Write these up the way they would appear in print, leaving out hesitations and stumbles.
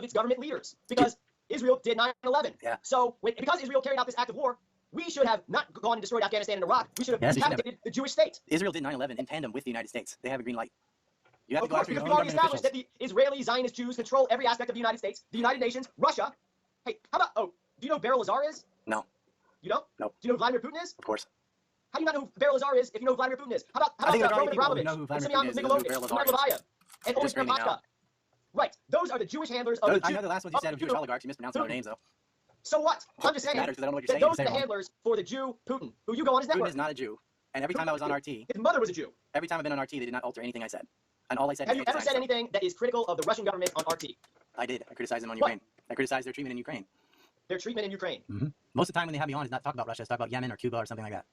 of its government leaders because Israel did 9/11. Yeah. So because Israel carried out this act of war, we should have not gone and destroyed Afghanistan and Iraq. We should have decapitated the Jewish state. Israel did 9/11 in tandem with the United States. They have a green light. You have Of to go course, after your because own we've already government established officials. that the Israeli Zionist Jews control every aspect of the United States, the United Nations, Russia. Hey, how about, do you know who Beryl Lazar is? No. You don't? No. Do you know who Vladimir Putin is? Of course. How do you not know who Beryl Lazar is if you know who Vladimir Putin is? How about Roman Abramovich, and Semyon Mikhailovich, and Levayev, and Oleg Skrzynka? Right. Those are the Jewish handlers of the Jews. I know the last one you said of Jewish oligarchs. You mispronounced their names, though. So what? I'm just saying Matters, I don't know what you're that saying. those are the handlers for the Jew Putin, who you go on his network. Putin is not a Jew. And every time I was on RT, his mother was a Jew. every time I've been on RT, they did not alter anything I said. And all I said Have you ever said anything that is critical of the Russian government on RT? I did. I criticized them on Ukraine. I criticized their treatment in Ukraine. Their treatment in Ukraine. Mm-hmm. Most of the time when they have me on is not talk about Russia, it's talk about Yemen or Cuba or something like that.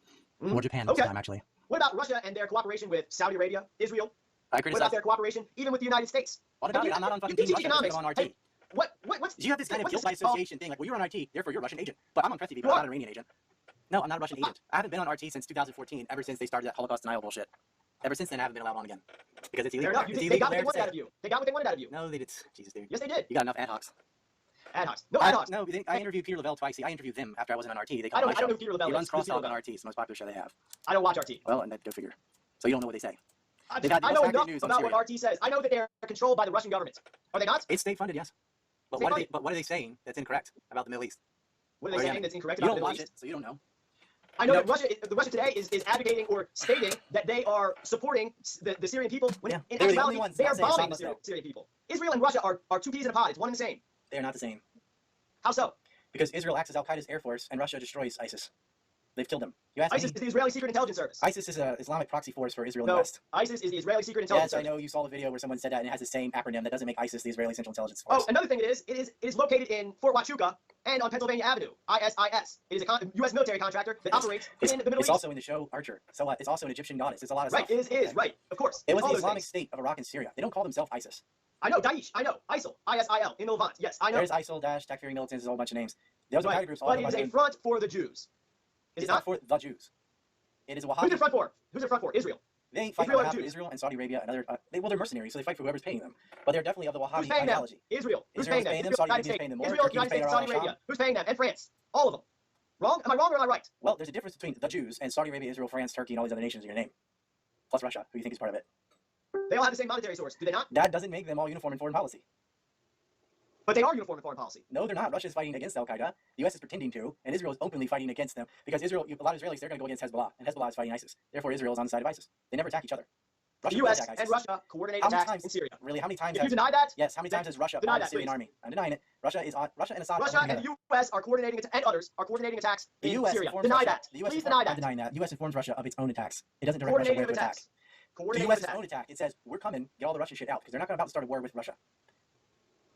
Or Japan most of the time, actually. What about Russia and their cooperation with Saudi Arabia, Israel? I criticize. What about their cooperation even with the United States? What about it? I'm not on fucking Team Russia. Economics. I'm on RT. Hey, what's Do you have this kind of guilt by association thing? Like, well, you're on RT, therefore you're a Russian agent. But I'm on Press TV, but I'm not an Iranian agent. No, I'm not a Russian agent. I haven't been on RT since 2014, ever since they started that Holocaust denial bullshit. Ever since then, I haven't been allowed on again. Because it's illegal. They got what they wanted out of you. They got what they wanted out of you. No, they did. Jesus, dude. Yes, they did. You got enough ad hocs. Ad hocs. No ad hocs. No, I interviewed Peter Lavelle twice. I interviewed them after I wasn't on RT. They I don't my show. know who Peter Lavelle He is. runs Crosstalk on RT. It's the most popular show they have. I don't watch RT. Well, and go figure. So you don't know what they say. I know enough about what RT says. I know that they're controlled by the Russian government. Are they not? It's state-funded, yes. But what are they saying that's incorrect about the Middle East? What are they saying that's incorrect about the Middle East? You East? don't watch it, so you don't know. I know that Russia today is advocating or stating that they are supporting the Syrian people when in actuality they are bombing the Syrian people. Israel and Russia are two peas in a pod. It's one and the same. They are not the same. How so? Because Israel acts as Al-Qaeda's air force and Russia destroys ISIS. They've killed them. ISIS is the Israeli Secret Intelligence Service. ISIS is an Islamic proxy force for Israel and the West. ISIS is the Israeli Secret Intelligence Service. Yes, I know you saw the video where someone said that and it has the same acronym that doesn't make ISIS the Israeli Central Intelligence Force. Oh, another thing it is located in Fort Huachuca and on Pennsylvania Avenue. ISIS. It is a U.S. military contractor that operates in the Middle East. It's also in the show Archer. So what? It's also an Egyptian goddess. It's a lot of stuff. Right, it is, right. Of course. It was the Islamic State of Iraq and Syria. They don't call themselves ISIS. I know, Daesh. I know. ISIL. ISIL. In the Levant. Yes, I know. There's ISIL, Daesh, Takfiri militants, a whole bunch of names. Those are groups. But it is a front for the Jews. It's not for the Jews. It is a Wahhabi. Who's it front for? Who's it front for? Israel. They fight on behalf of Israel and Saudi Arabia and other. They're mercenaries, so they fight for whoever's paying them. But they're definitely of the Wahhabi ideology. Israel. Who's paying them? Saudi Arabia is paying them more. Israel, United States, Saudi Arabia. Who's paying them? And France. All of them. Wrong? Am I wrong or am I right? Well, there's a difference between the Jews and Saudi Arabia, Israel, France, Turkey, and all these other nations in your name. Plus Russia, who you think is part of it. They all have the same monetary source, do they not? That doesn't make them all uniform in foreign policy. But they are uniform in foreign policy. No, they're not. Russia is fighting against Al-Qaeda. The U.S. is pretending to, and Israel is openly fighting against them because Israel, a lot of Israelis, they're going to go against Hezbollah, and Hezbollah is fighting ISIS. Therefore, Israel is on the side of ISIS. They never attack each other. The U.S. and Russia coordinate attacks in Syria. Really? How many times? If you deny that? Yes. How many times has Russia fought the Syrian army? I'm denying it. Russia and Assad. Russia and the U.S. are coordinating, and others are coordinating attacks in Syria. Deny that. Please deny that. I'm denying that. The U.S. informs Russia of its own attacks. It doesn't direct Russia where to attack. The U.S.'s own attack. It says, we're coming, get all the Russian shit out, because they're not about to start a war with Russia.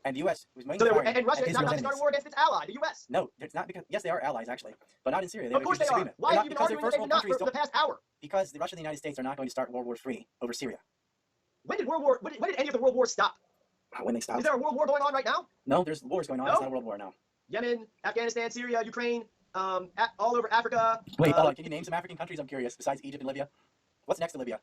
And the U.S. was mainly and Russia is not about to start a war against its ally, the U.S. No, it's not because, yes, they are allies, actually, but not in Syria. Of course they are. Why have you been arguing that they're not for the past hour? Because Russia and the United States are not going to start World War III over Syria. When did any of the world wars stop? When they stopped. Is there a world war going on right now? No, there's wars going on. No? It's not a world war now. Yemen, Afghanistan, Syria, Ukraine, all over Africa. Wait, can you name some African countries? I'm curious, besides Egypt and Libya? What's next to Libya?